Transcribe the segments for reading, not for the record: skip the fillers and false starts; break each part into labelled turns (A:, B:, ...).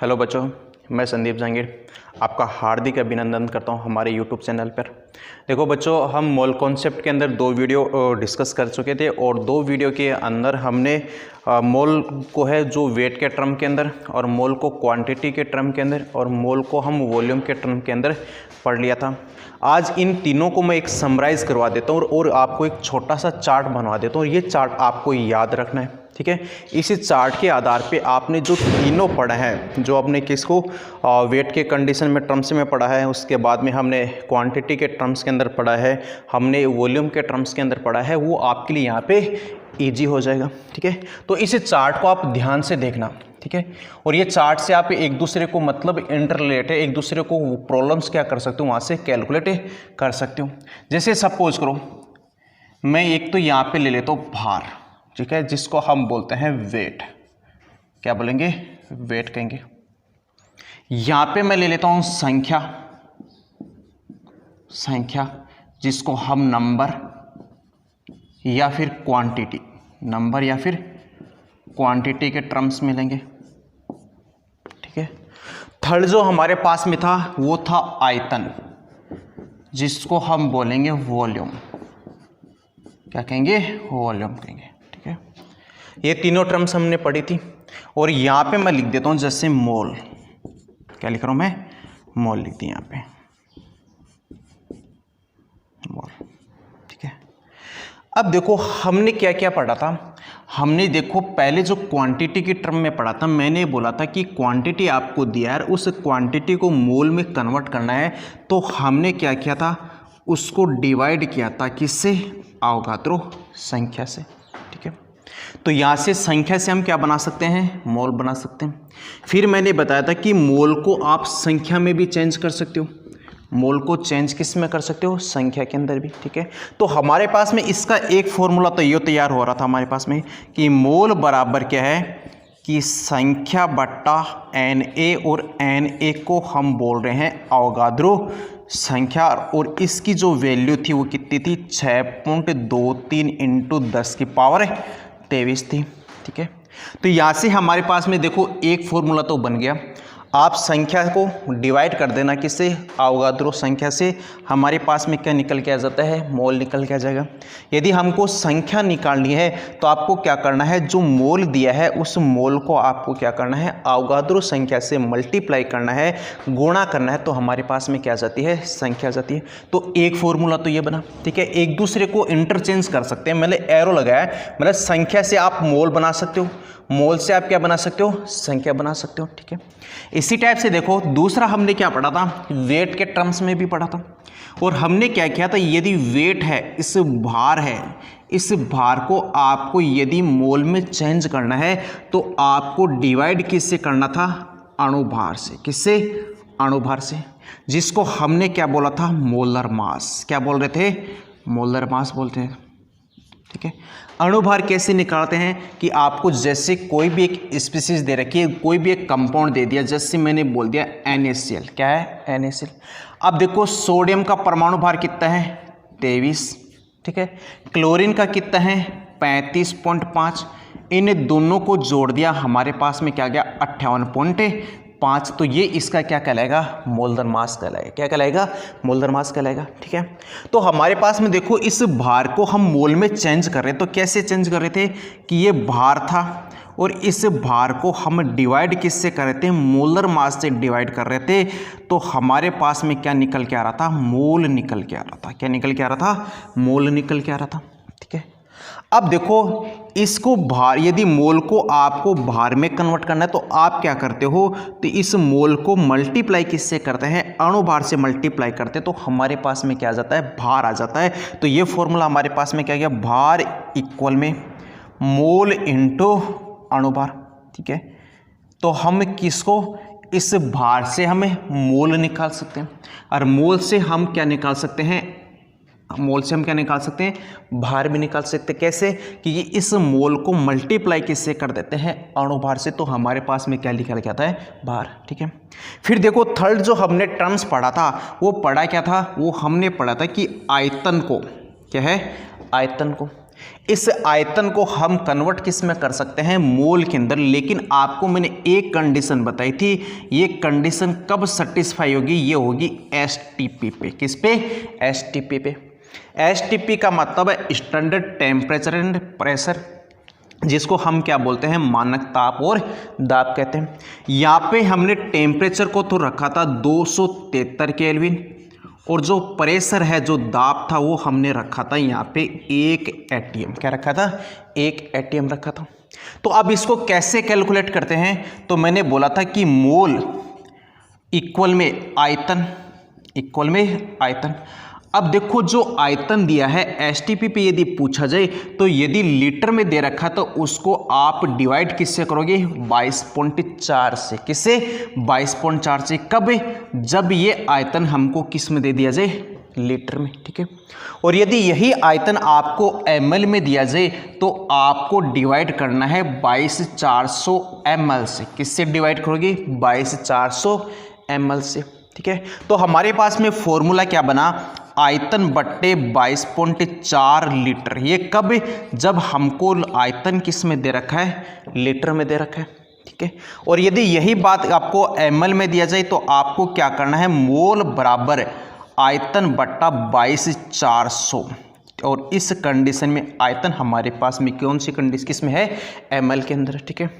A: Hello बच्चों, मैं संदीप जहांगीर आपका हार्दिक अभिनंदन करता हूं हमारे यूट्यूब चैनल पर। देखो बच्चों, हम मोल कॉन्सेप्ट के अंदर 2 वीडियो डिस्कस कर चुके थे और 2 वीडियो के अंदर हमने मोल को है जो वेट के टर्म के अंदर, और मोल को क्वांटिटी के टर्म के अंदर, और मोल को हम वॉल्यूम के टर्म के अंदर पढ़ लिया था। आज इन तीनों को मैं एक समराइज़ करवा देता हूँ और आपको एक छोटा सा चार्ट बनवा देता हूँ। ये चार्ट आपको याद रखना है, ठीक है। इसी चार्ट के आधार पे आपने जो तीनों पढ़ा है, जो आपने किसको वेट के कंडीशन में टर्म्स में पढ़ा है, उसके बाद में हमने क्वांटिटी के टर्म्स के अंदर पढ़ा है, हमने वॉल्यूम के टर्म्स के अंदर पढ़ा है, वो आपके लिए यहाँ पे इजी हो जाएगा, ठीक है। तो इस चार्ट को आप ध्यान से देखना, ठीक है। और ये चार्ट से आप एक दूसरे को मतलब इंटरलेट है, एक दूसरे को प्रॉब्लम्स क्या कर सकते हो वहाँ से कैलकुलेट कर सकते हो। जैसे सपोज करो मैं एक तो यहाँ पे ले लेता हूँ भार, ठीक है, जिसको हम बोलते हैं वेट। क्या बोलेंगे? वेट कहेंगे। यहाँ पे मैं ले लेता हूँ संख्या, जिसको हम नंबर या फिर क्वांटिटी, नंबर या फिर क्वांटिटी के टर्म्स में लेंगे, ठीक है। थर्ड जो हमारे पास में था वो था आयतन, जिसको हम बोलेंगे वॉल्यूम। क्या कहेंगे? वॉल्यूम कहेंगे, ठीक है। ये तीनों टर्म्स हमने पढ़ी थी। और यहाँ पे मैं लिख देता हूँ जैसे मोल। क्या लिख रहा हूँ मैं? मोल लिख दी यहाँ पे, मोल, ठीक है। अब देखो हमने क्या क्या पढ़ा था। हमने देखो पहले जो क्वांटिटी की टर्म में पढ़ा था, मैंने बोला था कि क्वांटिटी आपको दिया है, उस क्वांटिटी को मोल में कन्वर्ट करना है। तो हमने क्या किया था? उसको डिवाइड किया था किससे? अवोगाद्रो संख्या से, ठीक है। तो यहाँ से संख्या से हम क्या बना सकते हैं? मोल बना सकते हैं। फिर मैंने बताया था कि मोल को आप संख्या में भी चेंज कर सकते हो। मोल को चेंज किस में कर सकते हो? संख्या के अंदर भी, ठीक है। तो हमारे पास में इसका एक फॉर्मूला तो ये तैयार हो रहा था हमारे पास में कि मोल बराबर क्या है कि संख्या बट्टा Na, और Na को हम बोल रहे हैं अवोगाद्रो संख्या, और इसकी जो वैल्यू थी वो कितनी थी? 6.23 इंटू 10 की पावर 23 थी, ठीक है। तो यहाँ से हमारे पास में देखो एक फॉर्मूला तो बन गया। आप संख्या को डिवाइड कर देना किससे? अवोगाद्रो संख्या से। हमारे पास में क्या निकल के आ जाता है? मोल निकल के आ जाएगा। यदि हमको संख्या निकालनी है तो आपको क्या करना है? जो मोल दिया है उस मोल को आपको क्या करना है? अवोगाद्रो संख्या से मल्टीप्लाई करना है, गुणा करना है, तो हमारे पास में क्या आ जाती है? संख्या आ जाती है। तो एक फॉर्मूला तो ये बना, ठीक है। एक दूसरे को इंटरचेंज कर सकते हैं, मैंने एरो लगाया, मतलब संख्या से आप मोल बना सकते हो, मोल से आप क्या बना सकते हो? संख्या बना सकते हो, ठीक है। इसी टाइप से देखो दूसरा हमने क्या पढ़ा था? वेट के टर्म्स में भी पढ़ा था। और हमने क्या किया था? यदि वेट है, इस भार है, इस भार को आपको यदि मोल में चेंज करना है तो आपको डिवाइड किससे करना था? अणुभार से। किससे? अणुभार से, जिसको हमने क्या बोला था? Molar mass. क्या बोल रहे थे? मोलर मास बोलते हैं, ठीक है। अणुभार कैसे निकालते हैं कि आपको जैसे कोई भी एक स्पीसीज दे रखी है, कोई भी एक कंपाउंड दे दिया, जैसे मैंने बोल दिया NaCl। क्या है? NaCl। अब देखो सोडियम का परमाणु भार कितना है? 23, ठीक है। क्लोरीन का कितना है? 35.5। इन दोनों को जोड़ दिया, हमारे पास में क्या गया? 58.5। तो ये इसका क्या कहलाएगा? मोलर मास कहलाएगा। क्या कहलाएगा? मोलर मास कहलाएगा, ठीक है। तो हमारे पास में देखो इस भार को हम मोल में चेंज कर रहे हैं। तो कैसे चेंज कर रहे थे कि ये भार था और इस भार को हम डिवाइड किससे कर रहे थे? मोलर मास से डिवाइड कर रहे थे। तो हमारे पास में क्या निकल के आ रहा था? मोल निकल के आ रहा था। क्या निकल के आ रहा था? मोल निकल के आ रहा था, ठीक है। अब देखो इसको भार, यदि मोल को आपको भार में कन्वर्ट करना है तो आप क्या करते हो? तो इस मोल को मल्टीप्लाई किससे करते हैं? अणुभार से मल्टीप्लाई करते हैं, तो हमारे पास में क्या आ जाता है? भार आ जाता है। तो ये फॉर्मूला हमारे पास में क्या गया? भार इक्वल में मोल इंटू अणुभार, ठीक है। तो हम किसको? इस भार से हमें मोल निकाल सकते हैं, और मोल से हम क्या निकाल सकते हैं? मोल से हम क्या निकाल सकते हैं? भार भी निकाल सकते हैं। कैसे? कि इस मोल को मल्टीप्लाई किससे कर देते हैं? अणुभार से। तो हमारे पास में क्या निकल के आता है? भार, ठीक है। फिर देखो थर्ड जो हमने टर्म्स पढ़ा था वो पढ़ा क्या था? वो हमने पढ़ा था कि आयतन को, क्या है? आयतन को इस आयतन को हम कन्वर्ट किस में कर सकते हैं, मोल के अंदर। लेकिन आपको मैंने एक कंडीशन बताई थी, ये कंडीशन कब सेटिस्फाई होगी, ये होगी एसटीपी पे। किस पे, एसटीपी पे। एसटीपी का मतलब है स्टैंडर्ड टेम्परेचर एंड प्रेशर, जिसको हम क्या बोलते हैं, मानक ताप और दाब कहते हैं। यहाँ पे हमने टेम्परेचर को तो रखा था 273 केल्विन, और जो प्रेशर है, जो दाब था, वो हमने रखा था यहाँ पे 1 एटीएम। क्या रखा था, 1 एटीएम रखा था। तो अब इसको कैसे कैलकुलेट करते हैं, तो मैंने बोला था कि मोल इक्वल में आयतन, इक्वल में आयतन। अब देखो जो आयतन दिया है एसटीपी पे यदि पूछा जाए, तो यदि लीटर में दे रखा तो उसको आप डिवाइड किससे करोगे, 22.4 से। किससे, 22.4 से। कब, जब ये आयतन हमको किस में दे दिया जाए, लीटर में। ठीक है। और यदि यही आयतन आपको ml में दिया जाए तो आपको डिवाइड करना है 22,400 ml से। किससे डिवाइड करोगे, 22,400 ml से। ठीक है। तो हमारे पास में फॉर्मूला क्या बना, आयतन बट्टे 22.4 लीटर। ये कब, जब हमको आयतन किस में दे रखा है, लीटर में दे रखा है। ठीक है। और यदि यही बात आपको ml में दिया जाए तो आपको क्या करना है, मोल बराबर आयतन बट्टा 22,400। और इस कंडीशन में आयतन हमारे पास में कौन सी कंडीशन किस में है, ml के अंदर। ठीक है।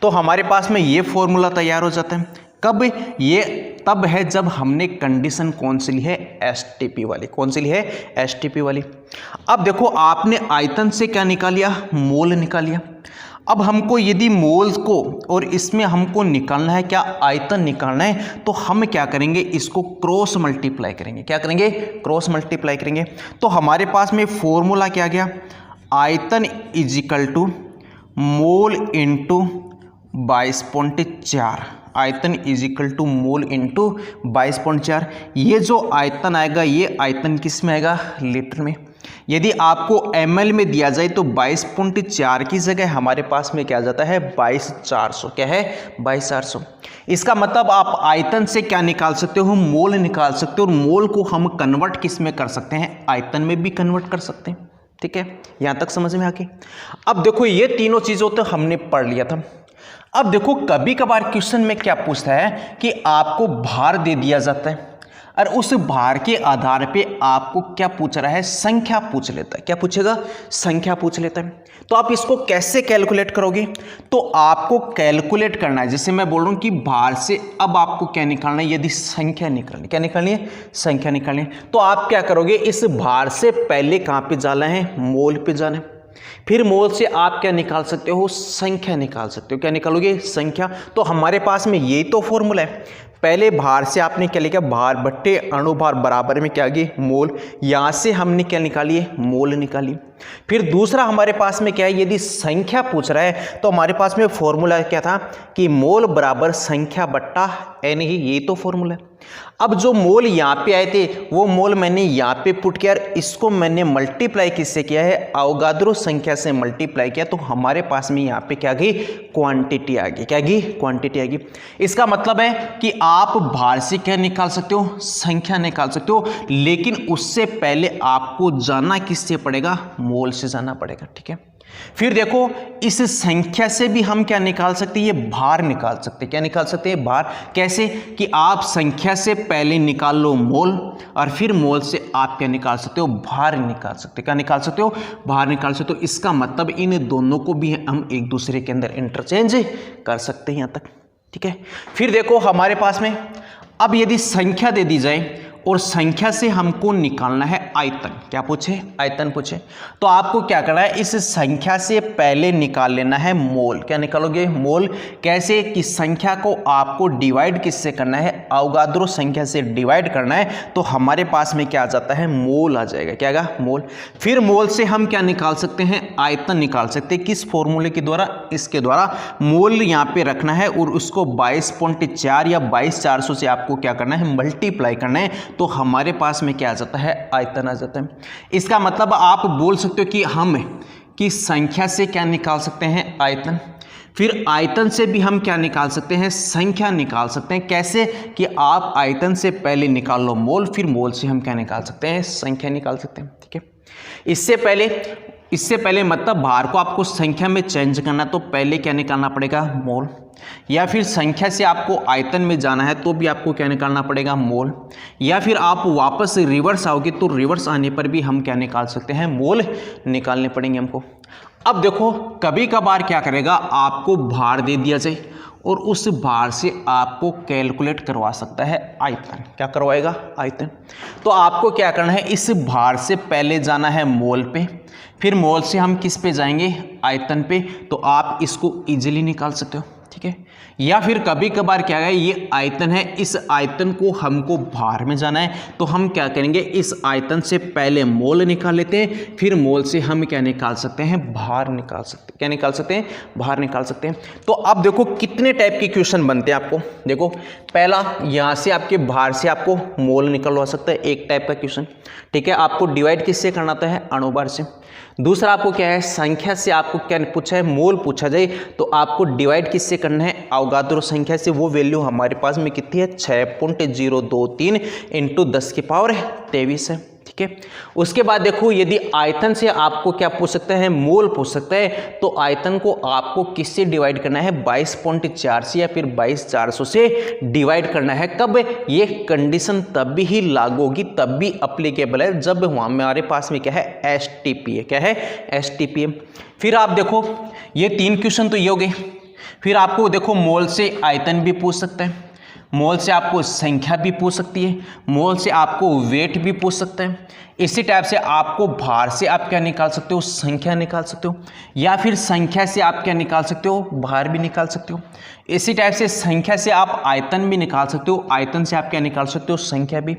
A: तो हमारे पास में ये फॉर्मूला तैयार हो जाता है। कब, ये तब है जब हमने कंडीशन कौन सी ली है, एसटीपी वाली। कौन सी ली है, एसटीपी वाली। अब देखो आपने आयतन से क्या निकाल लिया, मोल निकाल लिया। अब हमको यदि मोल को और इसमें हमको निकालना है क्या, आयतन निकालना है, तो हम क्या करेंगे, इसको क्रॉस मल्टीप्लाई करेंगे। क्या करेंगे, क्रॉस मल्टीप्लाई करेंगे। तो हमारे पास में फॉर्मूला क्या गया, आयतन is equal to mole into 22.4। आयतन is equal to mole into 22.4। ये जो आयतन आएगा, ये आयतन किस में आएगा, लीटर में। यदि आपको ml में दिया जाए तो 22.4 की जगह हमारे पास में क्या आ जाता है, 22,400। क्या है, 22,400। इसका मतलब आप आयतन से क्या निकाल सकते हो, मोल निकाल सकते हो। और मोल को हम कन्वर्ट किस में कर सकते हैं, आयतन में भी कन्वर्ट कर सकते हैं। ठीक है, यहां तक समझ में आके। अब देखो ये तीनों चीजों तो हमने पढ़ लिया था। अब देखो कभी कभार क्वेश्चन में क्या पूछता है कि आपको भार दे दिया जाता है और उस भार के आधार पे आपको क्या पूछ रहा है, संख्या पूछ लेता है। क्या पूछेगा, संख्या पूछ लेता है। तो आप इसको कैसे कैलकुलेट करोगे, तो आपको कैलकुलेट करना है, जैसे मैं बोल रहा हूं कि भार से अब आपको क्या निकालना है, यदि संख्या निकालनी, क्या निकालनी है, संख्या निकालनी है। तो आप क्या करोगे, इस भार से पहले कहां पे जाना है, मोल पे जाना है। फिर मोल से आप क्या निकाल सकते हो, संख्या निकाल सकते हो। क्या निकालोगे, संख्या। तो हमारे पास में यही तो फॉर्मूला है। पहले भार से आपने क्या लिखा, भार बट्टे अणुभार बराबर में क्या आ गई, मोल। यहां से हमने क्या निकाली, मोल निकाली। फिर दूसरा हमारे पास में क्या है, यदि संख्या पूछ रहा है तो हमारे पास में फॉर्मूला क्या था कि मोल बराबर संख्या बट्टा n ही, यही तो फॉर्मूला है। अब जो मोल यहाँ पे आए थे वो मोल मैंने यहाँ पे पुट किया, इसको मैंने मल्टीप्लाई किससे किया है, अवोगाद्रो संख्या से मल्टीप्लाई किया। तो हमारे पास में यहाँ पे क्या गई, क्वांटिटी आ गई। क्या गई, क्वांटिटी आ गई। इसका मतलब है कि आप भार से क्या निकाल सकते हो, संख्या निकाल सकते हो, लेकिन उससे पहले आपको जाना किससे पड़ेगा, मोल से जाना पड़ेगा। ठीक है। फिर देखो इस संख्या से भी हम क्या निकाल सकते हैं, ये भार निकाल सकते हैं। क्या निकाल सकते हैं, भार। कैसे कि आप संख्या से पहले निकाल लो मोल और फिर मोल से आप क्या निकाल सकते हो, भार निकाल सकते हो। क्या निकाल सकते हो, भार निकाल सकते हो। इसका मतलब इन दोनों को भी हम एक दूसरे के अंदर इंटरचेंज कर सकते हैं यहां तक। ठीक है। फिर देखो हमारे पास में अब यदि संख्या दे दी जाए और संख्या से हमको निकालना है आयतन, क्या पूछे, आयतन पूछे, तो आपको क्या करना है, इस संख्या से पहले निकाल लेना है मोल। क्या निकालोगे, मोल। कैसे कि संख्या को आपको डिवाइड किससे करना है, अवोगाद्रो संख्या से डिवाइड करना है। तो हमारे पास में क्या आ जाता है, मोल आ जाएगा। क्या आएगा, मोल। फिर मोल से हम क्या निकाल सकते हैं, आयतन निकाल सकते हैं। किस फॉर्मूले के द्वारा, इसके द्वारा। मोल यहाँ पे रखना है और उसको 22.4 या 22,400 से आपको क्या करना है, मल्टीप्लाई करना है। तो हमारे पास में क्या आ जाता है, आयतन आ जाता है। इसका मतलब आप बोल सकते हो कि हम कि संख्या से क्या निकाल सकते हैं, आयतन। फिर आयतन से भी हम क्या निकाल सकते हैं, संख्या निकाल सकते हैं। कैसे कि आप आयतन से पहले निकाल लो मोल, फिर मोल से हम क्या निकाल सकते हैं, संख्या निकाल सकते हैं। ठीक है। इससे पहले इससे पहले मतलब भार को आपको संख्या में चेंज करना तो पहले क्या निकालना पड़ेगा, मोल, या फिर संख्या से आपको आयतन में जाना है तो भी आपको क्या निकालना पड़ेगा, मोल, या फिर आप वापस रिवर्स आओगे तो रिवर्स आने पर भी हम क्या निकाल सकते हैं, मोल निकालने पड़ेंगे हमको। अब देखो कभी कभार क्या करेगा, आपको भार दे दिया जाए और उस भार से आपको कैलकुलेट करवा सकता है आयतन, क्या करवाएगा, आयतन। तो आपको क्या करना है, इस भार से पहले जाना है मोल पे, फिर मोल से हम किस पे जाएंगे, आयतन पे। तो आप इसको इजीली निकाल सकते हो, ठीक है। या फिर कभी कभार क्या है, ये आयतन है, इस आयतन को हमको भार में जाना है तो हम क्या करेंगे, इस आयतन से पहले मोल निकाल लेते हैं, फिर मोल से हम क्या निकाल सकते हैं, भार निकाल सकते हैं। क्या निकाल सकते हैं, भार निकाल सकते हैं। तो अब देखो कितने टाइप के क्वेश्चन बनते हैं आपको। देखो पहला, यहाँ से आपके भार से आपको मोल निकलवा सकता है, एक टाइप का क्वेश्चन, ठीक है। आपको डिवाइड किससे करना होता है, अणुभार से। दूसरा आपको क्या है, संख्या से आपको क्या पूछा है, मोल पूछा जाए तो आपको डिवाइड किससे करना है, अवगाद्रो संख्या से। वो वैल्यू हमारे पास में कितनी है, 6.023 इंटू 10 की पावर 23 है, ठीक है। उसके बाद देखो यदि आयतन से आपको क्या पूछ सकता है, मोल पूछ सकता है, तो आयतन को आपको किससे डिवाइड करना है, 22.4 से या फिर 22,400 से डिवाइड करना है। कब, ये कंडीशन तब भी ही लागू होगी, तब भी अप्लीकेबल है जब हमारे पास में क्या है, एसटीपी है। क्या है, एसटीपी है। फिर आप देखो ये 3 क्वेश्चन तो ये हो गए। फिर आपको देखो मोल से आयतन भी पूछ सकता है, मोल से आपको संख्या भी पूछ सकती है, मोल से आपको वेट भी पूछ सकता है। इसी टाइप से आपको भार से आप क्या निकाल सकते हो, संख्या निकाल सकते हो, या फिर संख्या से आप क्या निकाल सकते हो, भार भी निकाल सकते हो। इसी टाइप से संख्या से आप आयतन भी निकाल सकते हो, आयतन से आप क्या निकाल सकते हो, संख्या भी,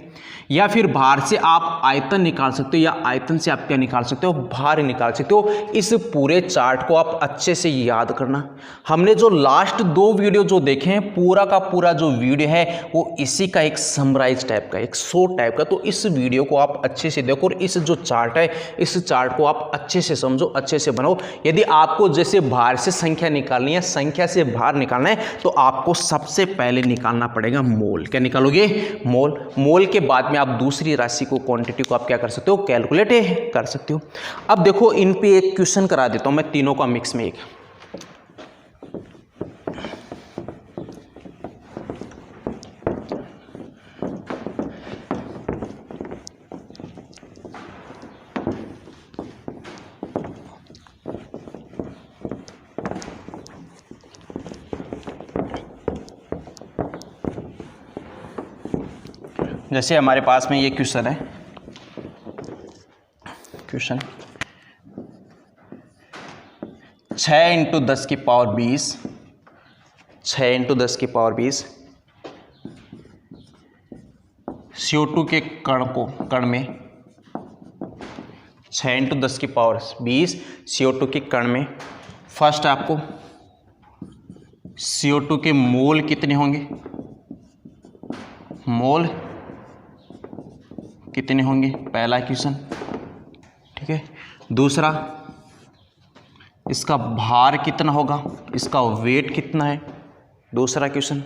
A: या फिर भार से आप आयतन निकाल सकते हो, या आयतन से आप क्या निकाल सकते हो, भार निकाल सकते हो। इस पूरे चार्ट को आप अच्छे से याद करना। हमने जो लास्ट 2 वीडियो जो देखे हैं, पूरा का पूरा जो वीडियो है वो इसी का एक समराइज टाइप का, एक शॉर्ट टाइप का। तो इस वीडियो को आप अच्छे से देखो और इस जो चार्ट है, इस चार्ट को आप अच्छे से समझो, अच्छे से बनाओ। यदि आपको जैसे भार से संख्या निकालनी है, संख्या से भार निकालना है, तो आपको सबसे पहले निकालना पड़ेगा मोल। क्या निकालोगे, मोल। मोल के बाद में आप दूसरी राशि को, क्वांटिटी को आप क्या कर सकते हो, कैलकुलेट कर सकते हो। अब देखो इन पे एक क्वेश्चन करा देता हूं मैं, तीनों का मिक्स में एक। जैसे हमारे पास में ये क्वेश्चन है, क्वेश्चन 6 इंटू 10 की पावर 20, 6 इंटू 10 की पावर 20 CO2 के कण में 6 इंटू 10 की पावर 20 CO2 के कण में। फर्स्ट आपको CO2 के मोल कितने होंगे, मोल कितने होंगे, पहला क्वेश्चन, ठीक है। दूसरा, इसका भार कितना होगा, इसका वेट कितना है, दूसरा क्वेश्चन।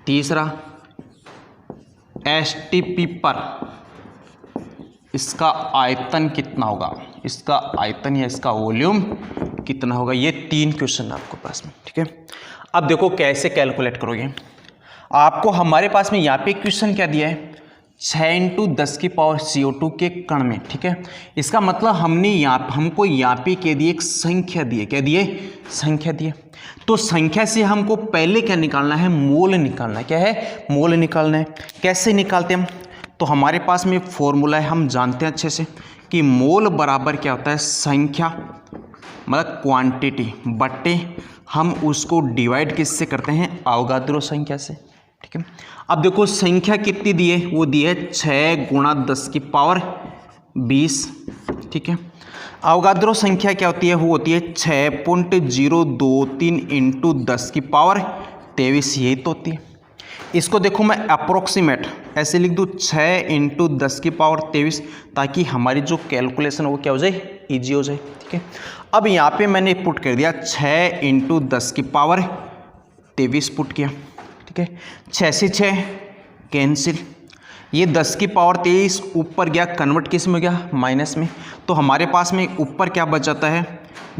A: तीसरा, एसटीपी पर इसका आयतन कितना होगा, इसका आयतन या इसका वॉल्यूम कितना होगा। ये 3 क्वेश्चन आपको पास में, ठीक है। अब देखो कैसे कैलकुलेट करोगे। आपको हमारे पास में यहाँ पे क्वेश्चन क्या दिया है, 6 इंटू 10 की पावर CO2 के कण में, ठीक है। इसका मतलब हमको यहाँ पे क्या दिए, एक संख्या दिए, क्या दिए, संख्या दिए। तो संख्या से हमको पहले क्या निकालना है, मोल निकालना है। क्या है, मोल निकालना है। कैसे निकालते हैं हम, तो हमारे पास में फॉर्मूला है, हम जानते हैं अच्छे से कि मोल बराबर क्या होता है, संख्या मतलब क्वांटिटी बटे हम उसको डिवाइड किससे करते हैं, अवगाद्रो संख्या से, ठीक है। अब देखो संख्या कितनी दी है, वो दी है 6 गुणा 10 की पावर 20, ठीक है। अवगाद्रो संख्या क्या होती है, वो होती है 6.023 इंटू 10 की पावर 23, यही तो होती है। इसको देखो मैं अप्रोक्सीमेट ऐसे लिख दूँ, 6 इंटू 10 की पावर 23, ताकि हमारी जो कैलकुलेशन वो क्या हो जाए, ईजी हो जाए, ठीक है। अब यहाँ पे मैंने पुट कर दिया 6 इंटू 10 की पावर 23 पुट किया, ठीक है। 6 से 6 कैंसिल, ये 10 की पावर 23 ऊपर गया, कन्वर्ट किस में गया, माइनस में। तो हमारे पास में ऊपर क्या बच जाता है,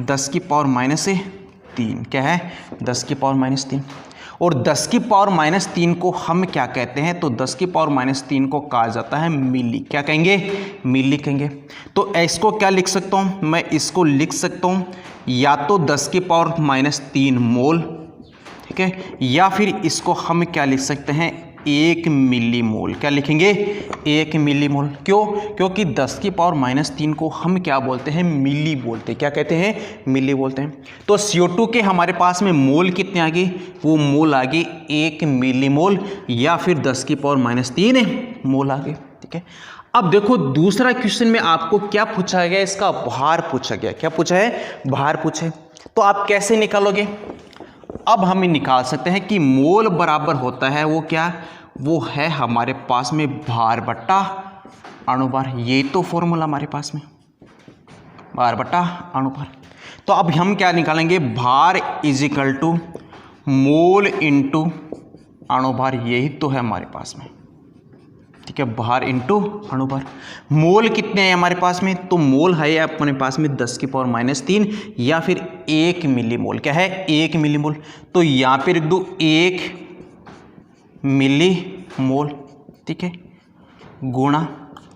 A: 10 की पावर -3। क्या है, 10 की पावर -3। और 10 की पावर -3 को हम क्या कहते हैं, तो 10 की पावर -3 को कहा जाता है मिली। क्या कहेंगे, मिली कहेंगे। तो इसको क्या लिख सकता हूँ, मैं इसको लिख सकता हूँ या तो 10 की पावर -3 मोल, ठीक है, या फिर इसको हम क्या लिख सकते हैं, 1 मिली मोल। क्या लिखेंगे, 1 मिली मोल। क्यों, क्योंकि 10 की पावर -3 को हम क्या बोलते हैं, मिली बोलते हैं। क्या कहते हैं, मिली बोलते हैं। तो CO2 के हमारे पास में मोल कितने आ गए, वो मोल आ गए 1 मिली मोल, या फिर 10 की पावर -3 मोल आ गए। ठीक है, अब देखो दूसरा क्वेश्चन में आपको क्या पूछा गया, इसका भार पूछा गया। क्या पूछा है, भार पूछे। तो आप कैसे निकालोगे, अब हम निकाल सकते हैं कि मोल बराबर होता है वो क्या, वो है हमारे पास में भार बट्टा अणुभार। ये तो फॉर्मूला हमारे पास में, भार बट्टा अणुभार। तो अब हम क्या निकालेंगे, भार is equal to mole into अणुभार। यही तो है हमारे पास में, ठीक है, भार इंटू अणुभार। मोल कितने हैं हमारे पास में, तो मोल है अपने पास में 10 की पावर -3 या फिर 1 मिली मोल। क्या है, 1 मिली मोल। तो यहाँ पे लिख दो 1 मिली मोल, ठीक है, गुणा।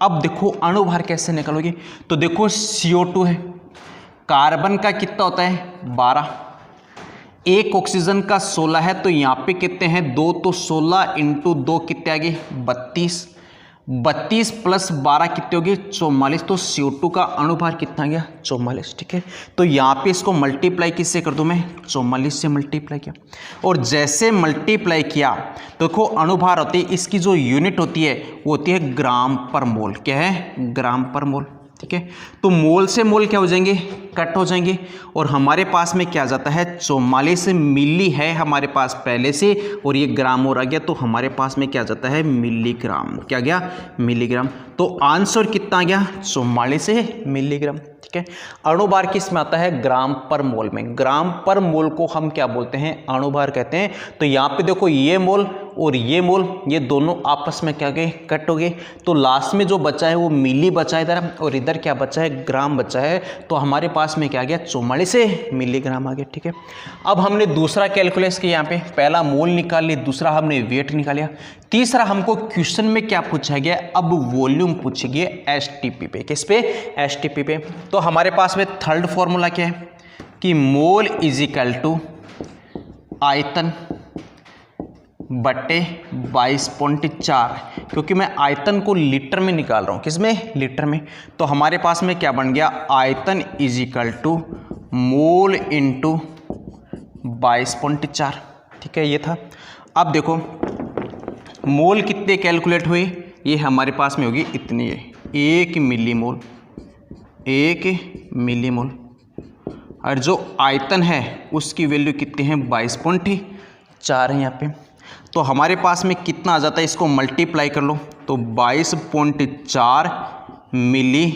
A: अब देखो अणुभार कैसे निकालोगे, तो देखो CO2 है, कार्बन का कितना होता है 12, एक ऑक्सीजन का 16 है, तो यहाँ पे कितने हैं 2, तो 16 इंटू 2 कितने आ गए 32, 32 प्लस 12 कितने हो गए 44। तो CO2 का अणुभार कितना गया 44। ठीक है, तो यहाँ पे इसको मल्टीप्लाई किससे कर दूं मैं, 44 से मल्टीप्लाई किया। और जैसे मल्टीप्लाई किया तो देखो अणुभार होती है, इसकी जो यूनिट होती है वो होती है ग्राम पर मोल। क्या है, ग्राम पर मोल। ठीक है, तो मोल से मोल क्या हो जाएंगे, कट हो जाएंगे। और हमारे पास में क्या जाता है 44 मिली है हमारे पास पहले से, और ये ग्राम और आ गया, तो हमारे पास में क्या जाता है मिलीग्राम। क्या गया, मिलीग्राम। तो आंसर कितना आ गया 44 मिलीग्राम। ठीक है, अणुभार किस में आता है, ग्राम पर मोल में। ग्राम पर मोल को हम क्या बोलते हैं, अणुभार कहते हैं। तो यहाँ पे देखो ये मोल और ये मोल, ये दोनों आपस में क्या गए, कट हो गए। तो लास्ट में जो बचा है वो मिली बचा है इधर, और इधर क्या बचा है, ग्राम बचा है। तो हमारे पास में क्या गया 44 मिलीग्राम आ गया। ठीक है, अब हमने दूसरा कैलकुलेट किया, यहाँ पे पहला मोल निकाल लिया, दूसरा हमने वेट निकाल लिया, तीसरा हमको क्वेश्चन में क्या पूछा गया, अब वॉल्यूम पूछे गए STP पे। किस पे, STP पे। तो हमारे पास में थर्ड फॉर्मूला क्या है कि मोल इज इक्वल टू आयतन बटे 22.4, क्योंकि मैं आयतन को लीटर में निकाल रहा हूँ। किसमें, लीटर में। तो हमारे पास में क्या बन गया, आयतन is equal to mole into 22.4। ठीक है, ये था। अब देखो मोल कितने कैलकुलेट हुए, ये हमारे पास में होगी इतनी है 1 मिली मोल, 1 मिली मोल। और जो आयतन है उसकी वैल्यू कितनी है 22.4 है यहाँ पे। तो हमारे पास में कितना आ जाता है, इसको मल्टीप्लाई कर लो, तो 22.4 मिली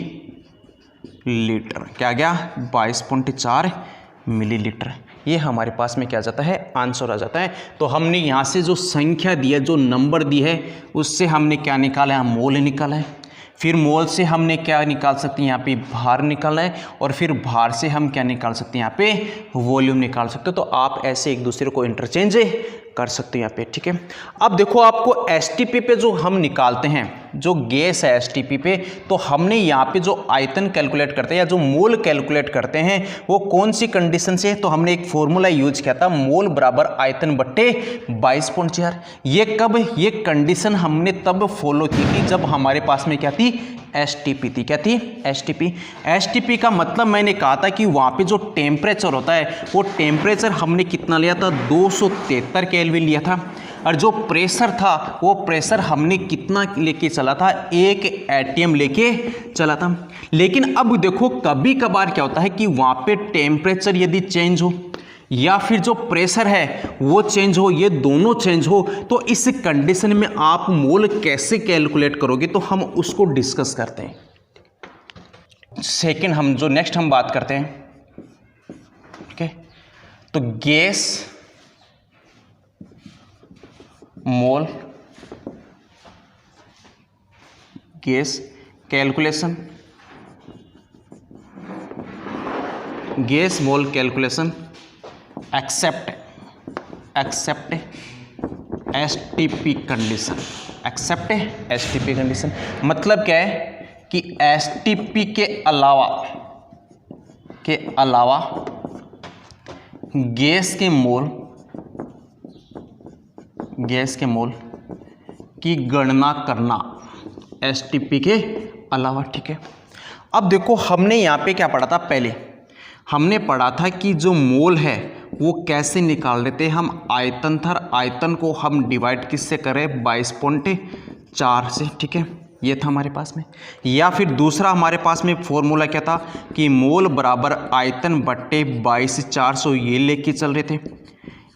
A: लीटर। क्या गया 22.4 मिलीलीटर। ये हमारे पास में क्या जाता है, आंसर आ जाता है। तो हमने यहाँ से जो संख्या दी है, जो नंबर दी है, उससे हमने क्या निकाला है, मोल निकाला है। फिर मोल से हमने क्या निकाल सकते हैं, यहाँ पे भार निकालना है, और फिर भार से हम क्या निकाल सकते हैं, यहाँ पे वॉल्यूम निकाल सकते हो। तो आप ऐसे एक दूसरे को इंटरचेंज कर सकते हो यहाँ पे। ठीक है, अब देखो आपको STP पे जो हम निकालते हैं, जो गैस है STP पे, तो हमने यहाँ पे जो आयतन कैलकुलेट करते हैं या जो मोल कैलकुलेट करते हैं वो कौन सी कंडीशन से, तो हमने एक फॉर्मूला यूज किया था, मोल बराबर आयतन बट्टे 22.4। ये कब, ये कंडीशन हमने तब फॉलो की थी जब हमारे पास में क्या थी, STP थी। क्या थी, STP। STP का मतलब मैंने कहा था कि वहाँ पे जो टेम्परेचर होता है वो टेम्परेचर हमने कितना लिया था, 273 केल्विन लिया था। और जो प्रेशर था वो प्रेशर हमने कितना लेके चला था, 1 ATM लेके चला था। लेकिन अब देखो कभी कभार क्या होता है कि वहाँ पे टेम्परेचर यदि चेंज हो या फिर जो प्रेशर है वो चेंज हो, ये दोनों चेंज हो, तो इस कंडीशन में आप मोल कैसे कैलकुलेट करोगे, तो हम उसको डिस्कस करते हैं। सेकंड हम जो नेक्स्ट हम बात करते हैं, ठीक है, तो gas mole gas calculation, gas mole calculation, except STP condition, except STP condition. मतलब क्या है कि एसटीपी के अलावा गैस के मोल की गणना करना, एसटीपी के अलावा। ठीक है, अब देखो हमने यहाँ पे क्या पढ़ा था, पहले हमने पढ़ा था कि जो मोल है वो कैसे निकाल देते हैं हम, आयतन था, आयतन को हम डिवाइड किससे करें, 22.4 से। ठीक है, ये था हमारे पास में। या फिर दूसरा हमारे पास में फॉर्मूला क्या था कि मोल बराबर आयतन बट्टे 22/400, ये लेके चल रहे थे।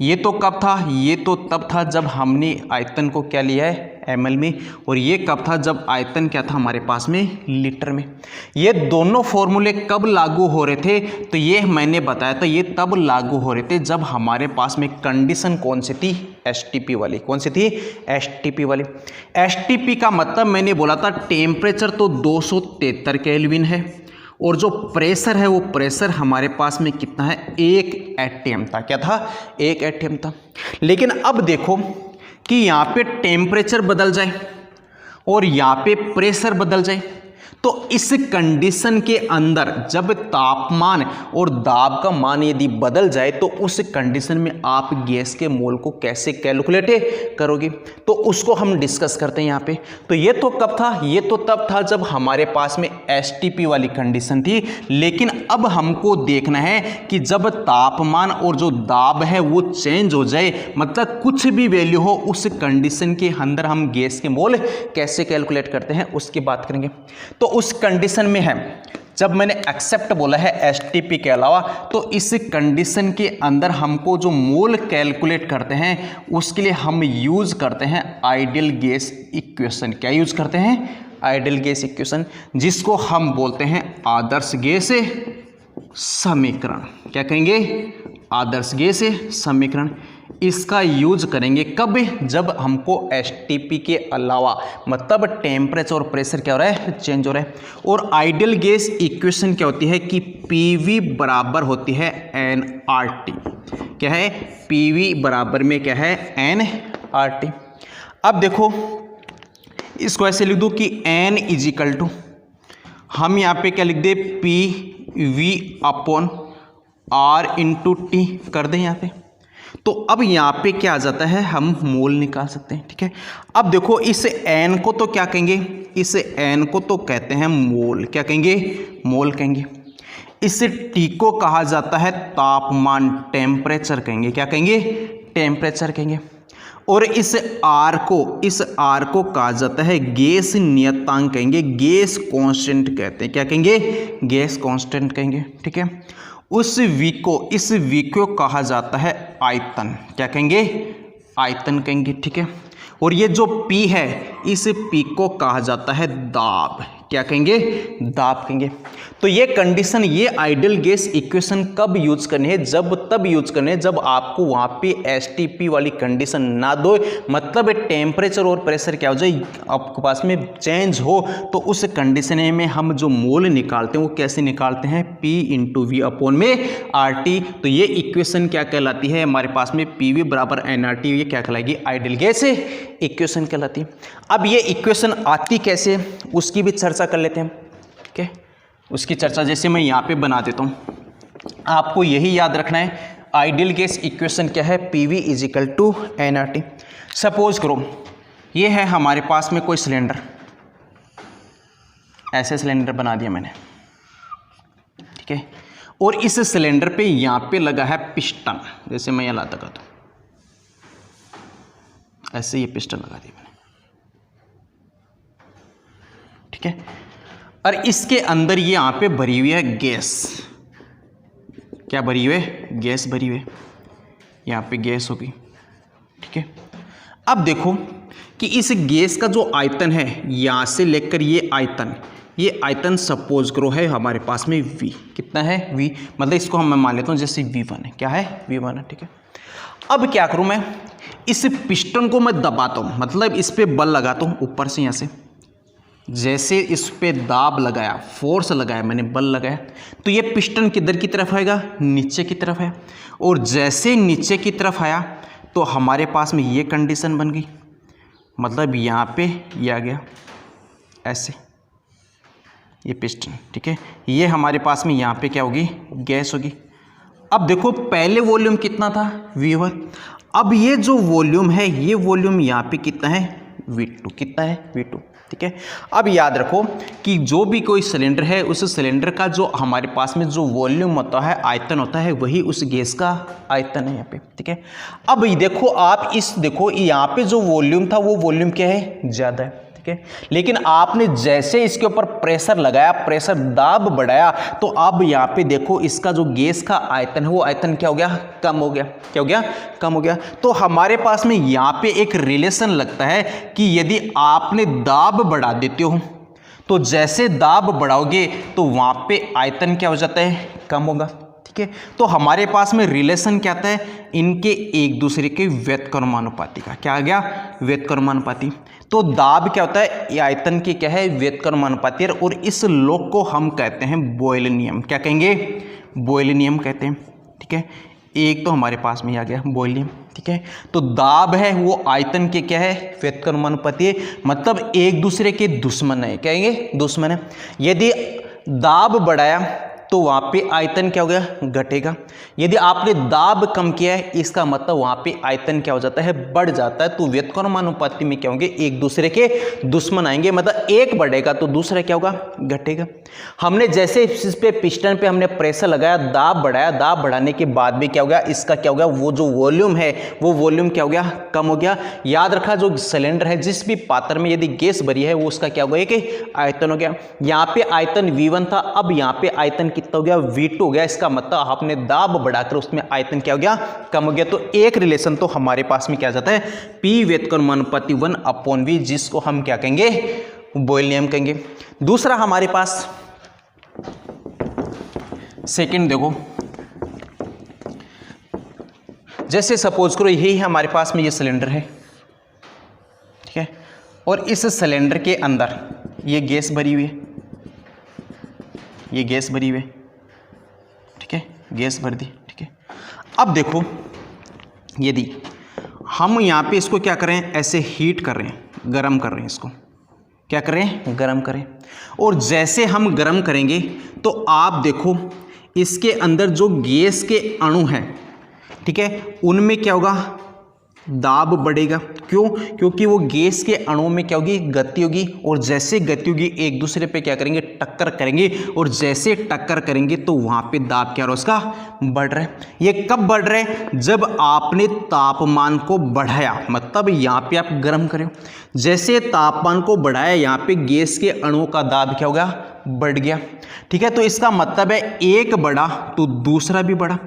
A: ये तो कब था, ये तो तब था जब हमने आयतन को क्या लिया है, ml में, और ये कब था जब आयतन क्या था हमारे पास में, लीटर में। ये दोनों फॉर्मूले कब लागू हो रहे थे, तो ये मैंने बताया था, ये तब लागू हो रहे थे जब हमारे पास में कंडीशन कौन सी थी, एसटीपी वाली। कौन सी थी, एसटीपी वाली। एसटीपी का मतलब मैंने बोला था टेम्परेचर तो 273 केल्विन है, और जो प्रेशर है वो प्रेशर हमारे पास में कितना है, 1 एटीएम था। क्या था, 1 एटीएम था। लेकिन अब देखो कि यहाँ पे टेम्परेचर बदल जाए और यहाँ पे प्रेशर बदल जाए, तो इस कंडीशन के अंदर जब तापमान और दाब का मान यदि बदल जाए तो उस कंडीशन में आप गैस के मोल को कैसे कैलकुलेट करोगे, तो उसको हम डिस्कस करते हैं यहाँ पे। तो ये तो कब था, ये तो तब था जब हमारे पास में एसटीपी वाली कंडीशन थी। लेकिन अब हमको देखना है कि जब तापमान और जो दाब है वो चेंज हो जाए, मतलब कुछ भी वैल्यू हो, उस कंडीशन के अंदर हम गैस के मोल कैसे कैलकुलेट करते हैं उसकी बात करेंगे। तो उस कंडीशन में है, जब मैंने एक्सेप्ट बोला है एसटीपी के अलावा, तो इस कंडीशन के अंदर हमको जो मोल कैलकुलेट करते हैं उसके लिए हम यूज करते हैं आइडियल गैस इक्वेशन। क्या यूज करते हैं, आइडियल गैस इक्वेशन, जिसको हम बोलते हैं आदर्श गैस समीकरण। क्या कहेंगे, आदर्श गैस समीकरण। इसका यूज करेंगे कब, जब हमको एसटीपी के अलावा मतलब टेम्परेचर और प्रेशर क्या हो रहा है, चेंज हो रहा है। और आइडियल गैस इक्वेशन क्या होती है कि पीवी बराबर होती है एनआरटी। क्या है, पीवी बराबर में क्या है, एनआरटी। अब देखो इसको ऐसे लिख दो कि एन इज इक्वल टू, हम यहाँ पे क्या लिख दे, P V upon R into T कर दें यहाँ पे। तो अब यहाँ पे क्या आ जाता है, हम मोल निकाल सकते हैं। ठीक है, अब देखो इस एन को तो क्या कहेंगे, इस एन को तो कहते हैं मोल। क्या कहेंगे, मोल कहेंगे। इस टी को कहा जाता है तापमान, टेम्परेचर कहेंगे। क्या कहेंगे, टेम्परेचर कहेंगे। और इस आर को कहा जाता है गैस नियतांक कहेंगे, गैस कांस्टेंट कहते हैं। क्या कहेंगे, गैस कांस्टेंट कहेंगे। ठीक है, इस वी को कहा जाता है आयतन। क्या कहेंगे, आयतन कहेंगे। ठीक है, और ये जो P है, इस P को कहा जाता है दाब। क्या कहेंगे, दाब कहेंगे। तो ये कंडीशन, ये आइडियल गैस इक्वेशन कब यूज करनी है, तब यूज करनी है जब आपको वहाँ पे एसटीपी वाली कंडीशन ना दो, मतलब टेम्परेचर और प्रेशर क्या हो जाए आपके पास में चेंज हो, तो उस कंडीशन में हम जो मोल निकालते हैं वो कैसे निकालते हैं, P इंटू वी अपॉन में RT। तो ये इक्वेशन क्या कहलाती है हमारे पास में, PV बराबर NRT, ये क्या कहलाएगी, आइडियल गैस इक्वेशन कहलाती है। अब ये इक्वेशन आती कैसे, उसकी भी चर्चा कर लेते हैं। ठीक है, उसकी चर्चा जैसे मैं यहाँ पे बना देता हूँ, आपको यही याद रखना है। आइडियल गैस इक्वेशन क्या है, PV is equal to NRT। Suppose करो ये है हमारे पास में कोई सिलेंडर, ऐसे सिलेंडर बना दिया मैंने। ठीक है, और इस सिलेंडर पे यहाँ पे लगा है पिस्टन, जैसे मैं यहाँ लाता करता हूँ, ऐसे ये पिस्टन लगा दिया मैंने। ठीक है, और इसके अंदर ये यहाँ पे भरी हुई है गैस। क्या भरी हुई है, गैस भरी हुई है, यहाँ पे गैस होगी। ठीक है, अब देखो कि इस गैस का जो आयतन है, यहाँ से लेकर ये आयतन सपोज करो है हमारे पास में V। कितना है, V, मतलब इसको हम मैं मान लेता हूँ जैसे V1 है। क्या है, V1 है। ठीक है, अब क्या करूँ मैं, इस पिस्टन को मैं दबाता हूँ, मतलब इस पे बल लगाता हूँ ऊपर से, यहाँ से जैसे इस पे दाब लगाया, फोर्स लगाया मैंने, बल लगाया, तो ये पिस्टन किधर की तरफ आएगा, नीचे की तरफ है। और जैसे नीचे की तरफ आया तो हमारे पास में ये कंडीशन बन गई, मतलब यहाँ पे ये आ गया ऐसे, ये पिस्टन, ठीक है। ये हमारे पास में यहाँ पे क्या होगी, गैस होगी। अब देखो पहले वॉल्यूम कितना था, V1, अब ये जो वॉल्यूम है, ये वॉल्यूम यहाँ पे कितना है, V2, कितना है, V2, ठीक है। अब याद रखो कि जो भी कोई सिलेंडर है, उस सिलेंडर का जो हमारे पास में जो वॉल्यूम होता है, आयतन होता है, वही उस गैस का आयतन है यहाँ पे, ठीक है। अब देखो आप देखो यहाँ पे जो वॉल्यूम था वो वॉल्यूम क्या है, ज़्यादा है, ठीक है। लेकिन आपने जैसे इसके ऊपर प्रेशर लगाया, प्रेशर दाब बढ़ाया, तो अब यहाँ पे देखो इसका जो गैस का आयतन है वो आयतन क्या हो गया, कम हो गया। क्या हो गया, कम हो गया। तो हमारे पास में यहाँ पे एक रिलेशन लगता है कि यदि आपने दाब बढ़ा देते हो तो जैसे दाब बढ़ाओगे तो वहाँ पे आयतन क्या हो जाता है, कम होगा, ठीक है। तो हमारे पास में रिलेशन क्या आता है, इनके एक दूसरे के व्युत्क्रमानुपाती का। क्या आ गया, व्युत्क्रमानुपाती। तो दाब क्या होता है, ये आयतन के क्या है, व्युत्क्रमानुपाती। और इस लॉ को हम कहते हैं बॉयल नियम। क्या कहेंगे, बॉयल नियम कहते हैं, ठीक है। एक तो हमारे पास में आ गया बॉयल नियम, ठीक है। तो दाब है वो आयतन के क्या है, व्युत्क्रमानुपाती है, मतलब एक दूसरे के दुश्मन है, कहेंगे दुश्मन है। यदि दाब बढ़ाया तो वहाँ पे आयतन क्या हो गया, घटेगा। यदि आपने दाब कम किया है, इसका मतलब वहाँ पे आयतन क्या हो जाता है, बढ़ जाता है। तो व्युत्क्रमानुपाती में क्या होंगे, एक दूसरे के दुश्मन आएंगे, मतलब एक बढ़ेगा तो दूसरा क्या होगा, घटेगा। हमने जैसे इस पे पिस्टन पे हमने प्रेशर लगाया, दाब बढ़ाया, दाब बढ़ाने के बाद भी क्या हो गया, इसका क्या हो गया, वो जो वॉल्यूम है वो वॉल्यूम क्या हो गया, कम हो गया। याद रखा जो सिलेंडर है, जिस भी पात्र में यदि गैस भरी है वो उसका क्या हो गया, एक आयतन हो गया। यहाँ पे आयतन V1 था, अब यहाँ पे आयतन कितना हो गया, V2 हो गया। इसका मतलब आपने दाब बढ़ाकर उसमें आयतन क्या हो गया, कम हो गया। तो एक रिलेशन तो हमारे पास में क्या जाता है, P व्युत्क्रमानुपाती 1/V, जिसको हम क्या कहेंगे, बॉयल नियम कहेंगे। दूसरा हमारे पास सेकंड देखो, जैसे सपोज करो यही हमारे पास में ये सिलेंडर है, ठीक है, और इस सिलेंडर के अंदर ये गैस भरी हुई है, ये गैस भरी हुई है, ठीक है, गैस भर दी, ठीक है। अब देखो यदि हम यहाँ पे इसको क्या करें, ऐसे हीट कर रहे हैं, गर्म कर रहे हैं, इसको क्या करें, गर्म करें। और जैसे हम गर्म करेंगे तो आप देखो इसके अंदर जो गैस के अणु हैं, ठीक है, उनमें क्या होगा, दाब बढ़ेगा। क्यों, क्योंकि वो गैस के अणुओं में क्या होगी, गति होगी। और जैसे गति होगी एक दूसरे पे क्या करेंगे, टक्कर करेंगे। और जैसे टक्कर करेंगे तो वहाँ पे दाब क्या हो रहा है, उसका बढ़ रहा है। ये कब बढ़ रहा है, जब आपने तापमान को बढ़ाया, मतलब यहाँ पे आप गर्म करें, जैसे तापमान को बढ़ाया यहाँ पे गैस के अणुओं का दाब क्या होगा, बढ़ गया, ठीक है। तो इसका मतलब है एक बढ़ा तो दूसरा भी बढ़ा।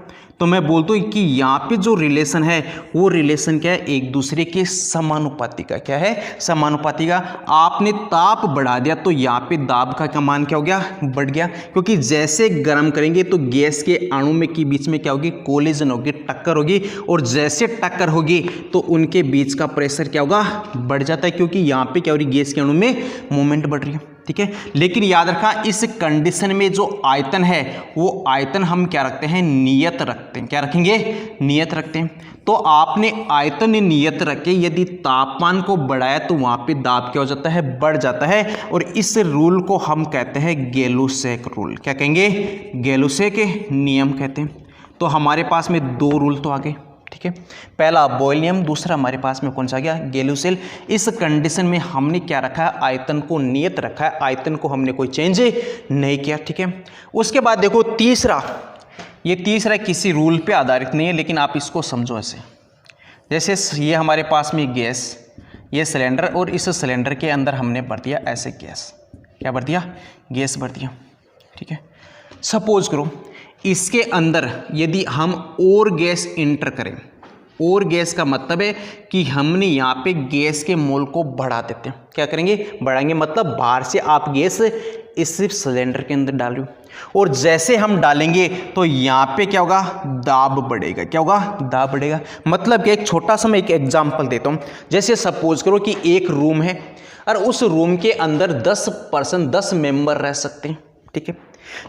A: तो मैं बोलता हूँ कि यहाँ पे जो रिलेशन है वो रिलेशन क्या है, एक दूसरे के समानुपाती का। क्या है, समानुपाती का। आपने ताप बढ़ा दिया तो यहाँ पे दाब का मान क्या हो गया, बढ़ गया। क्योंकि जैसे गर्म करेंगे तो गैस के अणु में के बीच में क्या होगी, कोलिजन होगी, टक्कर होगी। और जैसे टक्कर होगी तो उनके बीच का प्रेशर क्या होगा, बढ़ जाता है। क्योंकि यहाँ पे क्या हो रही है, गैस के अणु में मूवमेंट बढ़ रही है, ठीक है। लेकिन याद रखा इस कंडीशन में जो आयतन है वो आयतन हम क्या रखते हैं, नियत रखते हैं। क्या रखेंगे, नियत रखते हैं। तो आपने आयतन नियत रखे, यदि तापमान को बढ़ाया तो वहां पे दाब क्या हो जाता है, बढ़ जाता है। और इस रूल को हम कहते हैं गैलुसेक रूल। क्या कहेंगे, गैलुसेक नियम कहते हैं। तो हमारे पास में दो रूल तो आ गए, ठीक है। पहला बॉयल नियम, दूसरा हमारे पास में कौन सा आ गया, गैलुसेक। इस कंडीशन में हमने क्या रखा है, आयतन को नियत रखा है, आयतन को हमने कोई चेंज नहीं किया, ठीक है। उसके बाद देखो तीसरा, ये तीसरा किसी रूल पे आधारित नहीं है, लेकिन आप इसको समझो ऐसे। जैसे ये हमारे पास में गैस, ये सिलेंडर, और इस सिलेंडर के अंदर हमने भर दिया ऐसे गैस। क्या भर दिया, गैस भर दिया, ठीक है। सपोज करो इसके अंदर यदि हम और गैस इंटर करें, और गैस का मतलब है कि हमने यहाँ पे गैस के मोल को बढ़ा देते हैं। क्या करेंगे? बढ़ाएंगे, मतलब बाहर से आप गैस इस सिलेंडर के अंदर डाल रहे हो और जैसे हम डालेंगे तो यहाँ पे क्या होगा? दाब बढ़ेगा। क्या होगा? दाब बढ़ेगा। मतलब कि एक छोटा सा मैं एक एग्जांपल देता हूँ। जैसे सपोज करो कि एक रूम है और उस रूम के अंदर 10 मेंबर रह सकते हैं, ठीक है।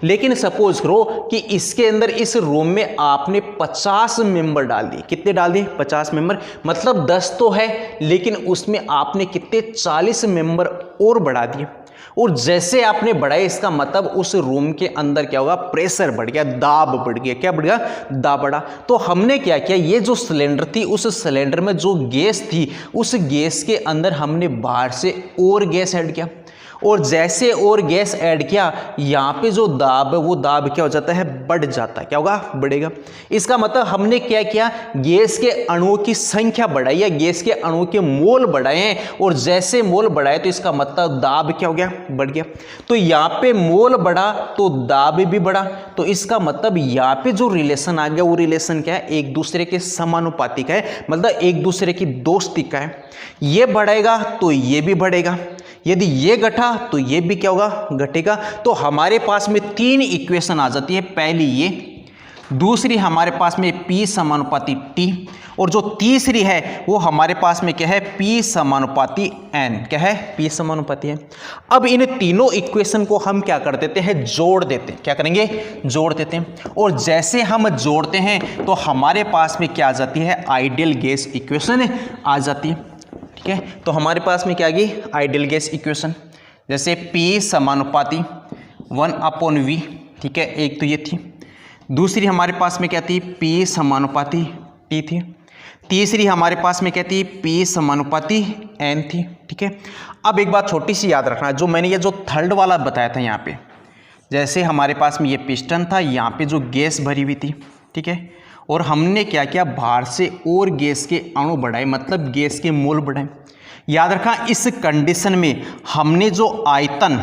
A: लेकिन सपोज करो कि इसके अंदर इस रूम में आपने 50 मेंबर डाल दिए। कितने डाल दिए? 50 मेंबर। मतलब 10 तो है लेकिन उसमें आपने कितने? 40 मेंबर और बढ़ा दिए। और जैसे आपने बढ़ाए इसका मतलब उस रूम के अंदर क्या होगा? प्रेशर बढ़ गया, दाब बढ़ गया। क्या बढ़ गया? दाब बढ़ा। तो हमने क्या किया? ये जो सिलेंडर थी उस सिलेंडर में जो गैस थी उस गैस के अंदर हमने बाहर से और गैस ऐड किया और जैसे और गैस ऐड किया यहाँ पे जो दाब है वो दाब क्या हो जाता है? बढ़ जाता है। क्या होगा? बढ़ेगा। इसका मतलब हमने क्या किया? गैस के अणुओं की संख्या बढ़ाई है, गैस के अणुओं के मोल बढ़ाए हैं और जैसे मोल बढ़ाए तो इसका मतलब दाब क्या हो गया? बढ़ गया। तो यहाँ पे मोल बढ़ा तो दाब भी बढ़ा। तो इसका मतलब यहाँ पे जो रिलेशन आ गया वो रिलेशन क्या है? एक दूसरे के समानुपाती का है, मतलब एक दूसरे की दोस्ती का है। ये बढ़ेगा तो ये भी बढ़ेगा, यदि ये घटा तो ये भी क्या होगा? घटेगा। तो हमारे पास में 3 इक्वेशन आ जाती है। पहली ये, दूसरी हमारे पास में P समानुपाती T और जो तीसरी है वो हमारे पास में क्या है? P समानुपाती N। क्या है? P समानुपाती है। अब इन तीनों इक्वेशन को हम क्या कर देते हैं? जोड़ देते हैं। क्या करेंगे? जोड़ देते हैं। और जैसे हम जोड़ते हैं तो हमारे पास में क्या आ जाती है? आइडियल गैस इक्वेशन आ जाती है, ठीक है। तो हमारे पास में क्या आ गई? Ideal gas equation. जैसे P समानुपाती 1/V, ठीक है, एक तो ये थी। दूसरी हमारे पास में क्या थी? P समानुपाती T थी। तीसरी हमारे पास में क्या थी? P समानुपाती N थी, ठीक है। अब एक बात छोटी सी याद रखना, जो मैंने ये जो थर्ड वाला बताया था यहाँ पे, जैसे हमारे पास में ये पिस्टन था, यहाँ पे जो गैस भरी हुई थी, ठीक है, और हमने क्या किया? बाहर से और गैस के अणु बढ़ाए, मतलब गैस के मोल बढ़ाए। याद रखा इस कंडीशन में हमने जो आयतन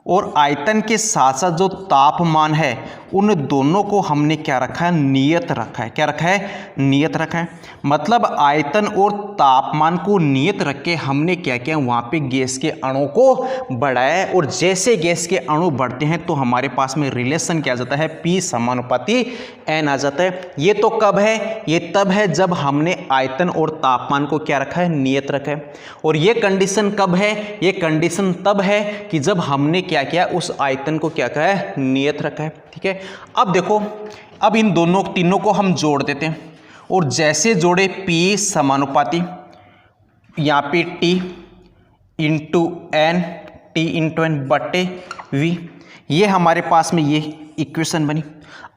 A: और आयतन के साथ साथ जो तापमान है उन दोनों को हमने क्या रखा है? नियत रखा है। क्या रखा है? नियत रखा है। मतलब आयतन और तापमान को नियत रख के हमने क्या किया? वहाँ पे गैस के अणु को बढ़ाया और जैसे गैस के अणु बढ़ते हैं तो हमारे पास में रिलेशन क्या आ जाता है? P समानुपाती N आ जाता है। ये तो कब है? ये तब है जब हमने आयतन और तापमान को क्या रखा है? नियत रखा है। और ये कंडीशन कब है? ये कंडीशन तब है कि जब हमने क्या किया? उस आयतन को क्या कहा है? नियत रखा है, ठीक है। अब देखो, अब इन दोनों तीनों को हम जोड़ देते हैं और जैसे जोड़े P समानुपाती यहाँ पे T into N, T into N बटे V, ये हमारे पास में ये इक्वेशन बनी।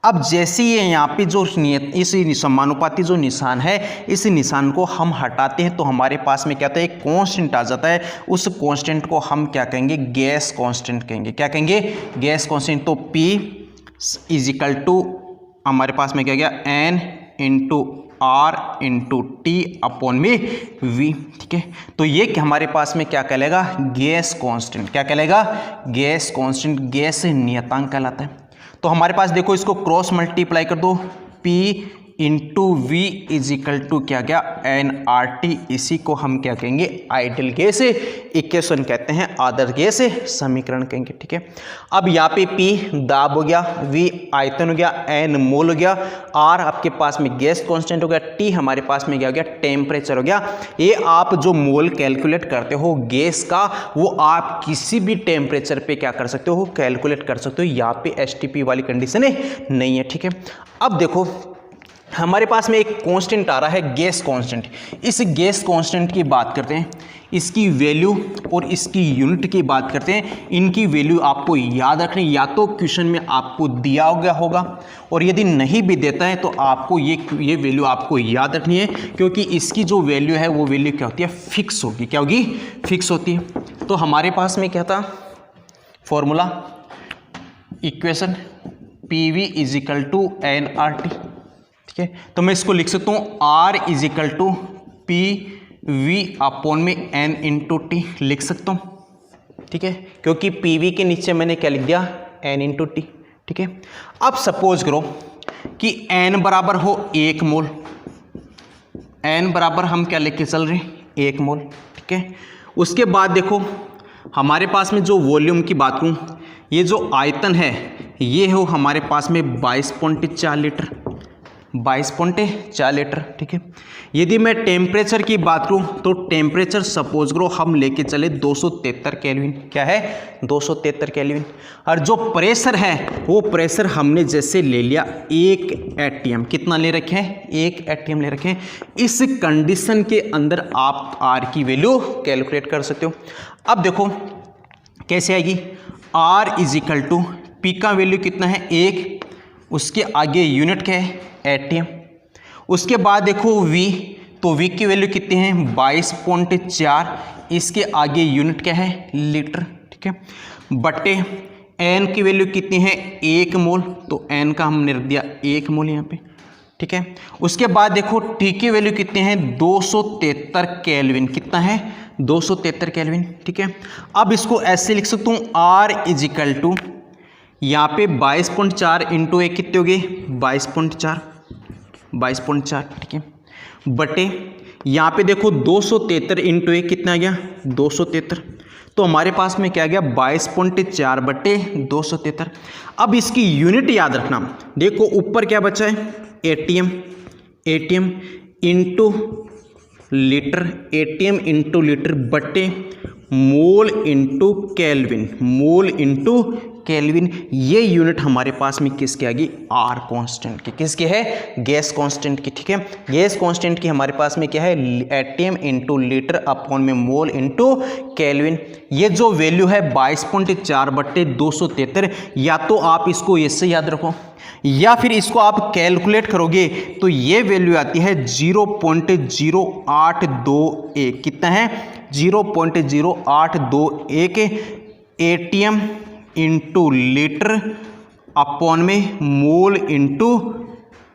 A: अब जैसे ये यहाँ पे जो नियत इस समानुपाती जो निशान है इस निशान को हम हटाते हैं तो हमारे पास में क्या आता है? एक कांस्टेंट आ जाता है। उस कांस्टेंट को हम क्या कहेंगे? गैस कांस्टेंट कहेंगे। क्या कहेंगे? Gas constant. तो P इज इक्वल टू हमारे पास में क्या गया? N into R into T upon में V, ठीक है। तो ये हमारे पास में क्या कहलाएगा? Gas constant. क्या कहलाएगा? गैस कांस्टेंट, गैस नियतांक कहलाता है। तो हमारे पास देखो इसको क्रॉस मल्टीप्लाई कर दो, P into V is equal to क्या गया? NRT। इसी को हम क्या कहेंगे? आइडियल गैस इक्वेशन कहते हैं, आदर्श गैस समीकरण कहेंगे, ठीक है। अब यहाँ पे P दाब हो गया, V आयतन हो गया, N मोल हो गया, R आपके पास में गैस कांस्टेंट हो गया, T हमारे पास में क्या हो गया? टेम्परेचर हो गया। ये आप जो मोल कैलकुलेट करते हो गैस का वो आप किसी भी टेम्परेचर पे क्या कर सकते हो? कैलकुलेट कर सकते हो। यहाँ पे STP वाली कंडीशन नहीं है, ठीक है। अब देखो हमारे पास में एक कांस्टेंट आ रहा है गैस कांस्टेंट। इस गैस कांस्टेंट की बात करते हैं, इसकी वैल्यू और इसकी यूनिट की बात करते हैं। इनकी वैल्यू आपको याद रखनी, या तो क्वेश्चन में आपको दिया गया होगा और यदि नहीं भी देता है तो आपको ये वैल्यू आपको याद रखनी है, क्योंकि इसकी जो वैल्यू है वो वैल्यू क्या होती है? फिक्स होगी। क्या होगी? फिक्स होती है। तो हमारे पास में क्या था? Formula equation PV is equal to NRT, ठीक है। तो मैं इसको लिख सकता हूँ R is equal to PV upon में N इंटू T लिख सकता हूँ, ठीक है, क्योंकि PV के नीचे मैंने क्या लिख दिया? N इंटू T, ठीक है। अब सपोज करो कि N बराबर हो 1 मोल, n बराबर हम क्या लेके चल रहे हैं, 1 मोल। ठीक है, उसके बाद देखो हमारे पास में जो वॉल्यूम की बात करूँ, ये जो आयतन है ये हो हमारे पास में 22.4 लीटर, 22.4 लीटर। ठीक है, यदि मैं टेम्परेचर की बात करूं तो टेम्परेचर सपोज करो हम लेके चले 273 केल्विन, क्या है 273 केल्विन। और जो प्रेशर है वो प्रेशर हमने जैसे ले लिया 1 एटीएम, कितना ले रखे हैं 1 एटीएम ले रखे हैं। इस कंडीशन के अंदर आप आर की वैल्यू कैलकुलेट कर सकते हो। अब देखो कैसे आएगी, R is equal to P का वैल्यू कितना है 1, उसके आगे यूनिट क्या है एटीएम, उसके बाद देखो V, तो V की वैल्यू कितनी है 22.4, इसके आगे यूनिट क्या है लीटर। ठीक है, बटे N की वैल्यू कितनी है 1 मोल, तो N का हमने रख दिया 1 मोल यहाँ पे। ठीक है, उसके बाद देखो T की वैल्यू कितनी है 273 केल्विन, कितना है 273 केल्विन। ठीक है, अब इसको ऐसे लिख सकता हूँ R इज इक्वल टू यहाँ पे 22.4 इंटू 1 कितने हो गए 22.4। ठीक है, बटे यहाँ पे देखो 273 इंटू 1 कितना आ गया 273, तो हमारे पास में क्या आ गया 22.4 बटे 273। अब इसकी यूनिट याद रखना, देखो ऊपर क्या बचा है ATM, ATM into litre, ATM into litre बटे mole into kelvin, mole into kelvin. ये यूनिट हमारे पास में किसके आ गई आर कांस्टेंट की, किसके है गैस कांस्टेंट की। ठीक है, गैस कांस्टेंट की हमारे पास में क्या है एटीएम इंटू लीटर अपॉन में मोल इंटू केल्विन। ये जो वैल्यू है 22.4 बट्टे 273, या तो आप इसको इससे याद रखो या फिर इसको आप कैलकुलेट करोगे तो ये वैल्यू आती है 0.0821, कितना है 0.0821 एटीएम इंटू लीटर अपॉन में mole into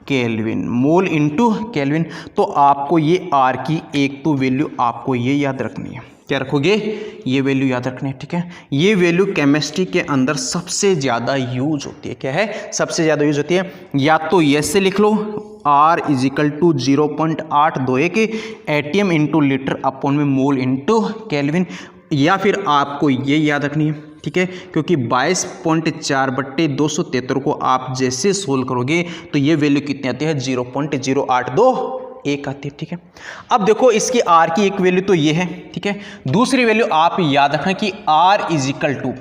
A: kelvin, mole into kelvin. तो आपको ये आर की एक तो वैल्यू आपको ये याद रखनी है, क्या रखोगे ये वैल्यू याद रखनी है। ठीक है, ये वैल्यू केमिस्ट्री के अंदर सबसे ज़्यादा यूज होती है, क्या है सबसे ज़्यादा यूज होती है। या तो ऐसे लिख लो R is equal to 0.821 ATM into litre upon में मोल इंटू केल्विन, या फिर आपको ये याद रखनी है। ठीक है, क्योंकि 22.4 बट्टे 273 को आप जैसे सोल्व करोगे तो ये वैल्यू कितनी आती है 0.0821 आती है। ठीक है, अब देखो इसकी आर की एक वैल्यू तो ये है। ठीक है, दूसरी वैल्यू आप याद रखना कि आर इज इक्वल टू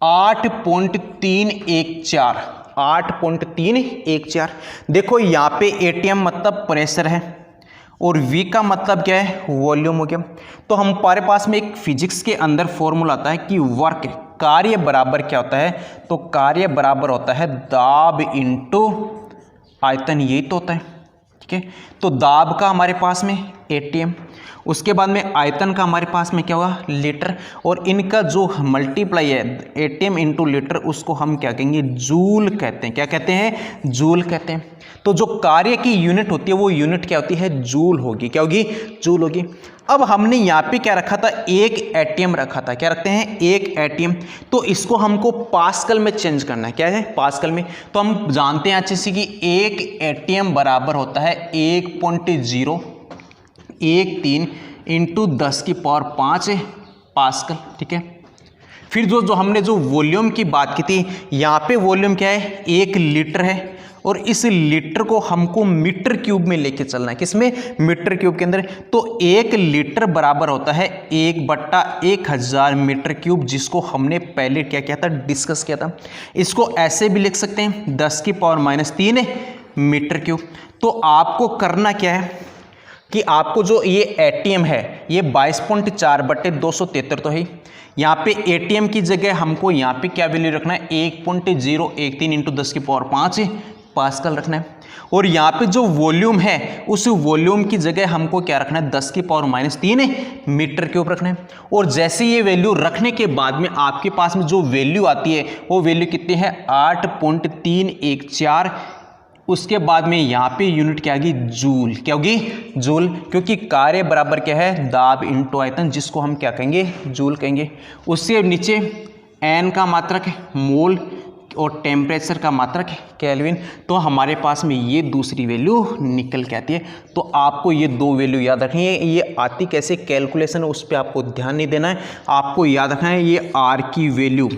A: 8.314, 8.314। देखो यहाँ पे एटीएम मतलब प्रेशर है और V का मतलब क्या है वॉल्यूम हो गया। तो हमारे पास में एक फिजिक्स के अंदर फॉर्मूला आता है कि वर्क कार्य बराबर क्या होता है, तो कार्य बराबर होता है दाब इंटू आयतन, यही तो होता है। ठीक है, तो दाब का हमारे पास में एटीएम, उसके बाद में आयतन का हमारे पास में क्या होगा लीटर, और इनका जो मल्टीप्लाई है एटीएम इंटू लीटर उसको हम क्या कहेंगे जूल कहते हैं। क्या कहते हैं जूल कहते हैं। तो जो कार्य की यूनिट होती है वो यूनिट क्या होती है जूल होगी, क्या होगी जूल होगी। अब हमने यहाँ पे क्या रखा था एक एटीएम रखा था, क्या रखते हैं एक एटीएम, तो इसको हमको पास्कल में चेंज करना है, क्या है पास्कल में। तो हम जानते हैं अच्छे से कि एक एटीएम बराबर होता है 1.013 इंटू 10⁵ पास्कल। ठीक है, फिर जो हमने जो वॉल्यूम की बात की थी, यहाँ पे वॉल्यूम क्या है 1 लीटर है, और इस लीटर को हमको मीटर क्यूब में लेके चलना है, किसमें मीटर क्यूब के अंदर। तो 1 लीटर बराबर होता है 1/1000 मीटर क्यूब, जिसको हमने पहले क्या किया था डिस्कस किया था। इसको ऐसे भी लिख सकते हैं 10⁻³ मीटर क्यूब। तो आपको करना क्या है कि आपको जो ये एटीएम है ये 22.4 बट्टे 273 तो है, यहाँ पे एटीएम की जगह हमको यहाँ पे क्या वैल्यू रखना है 1.013 इंटू 10⁵ पास्कल रखना है, और यहाँ पे जो वॉल्यूम है उस वॉल्यूम की जगह हमको क्या रखना है 10⁻³ मीटर क्यूब रखना है। और जैसे ये वैल्यू रखने के बाद में आपके पास में जो वैल्यू आती है वो वैल्यू कितनी है 8.314। उसके बाद में यहाँ पे यूनिट क्या होगी जूल, क्या होगी जूल, क्योंकि कार्य बराबर क्या है दाब इंटू आयतन, जिसको हम क्या कहेंगे जूल कहेंगे। उससे नीचे एन का मात्रक है मोल, और टेम्परेचर का मात्रक केल्विन, तो हमारे पास में ये दूसरी वैल्यू निकल के आती है। तो आपको ये दो वैल्यू याद रखनी है। ये आती कैसे कैलकुलेशन उस पर आपको ध्यान नहीं देना है, आपको याद रखना है ये आर की वैल्यू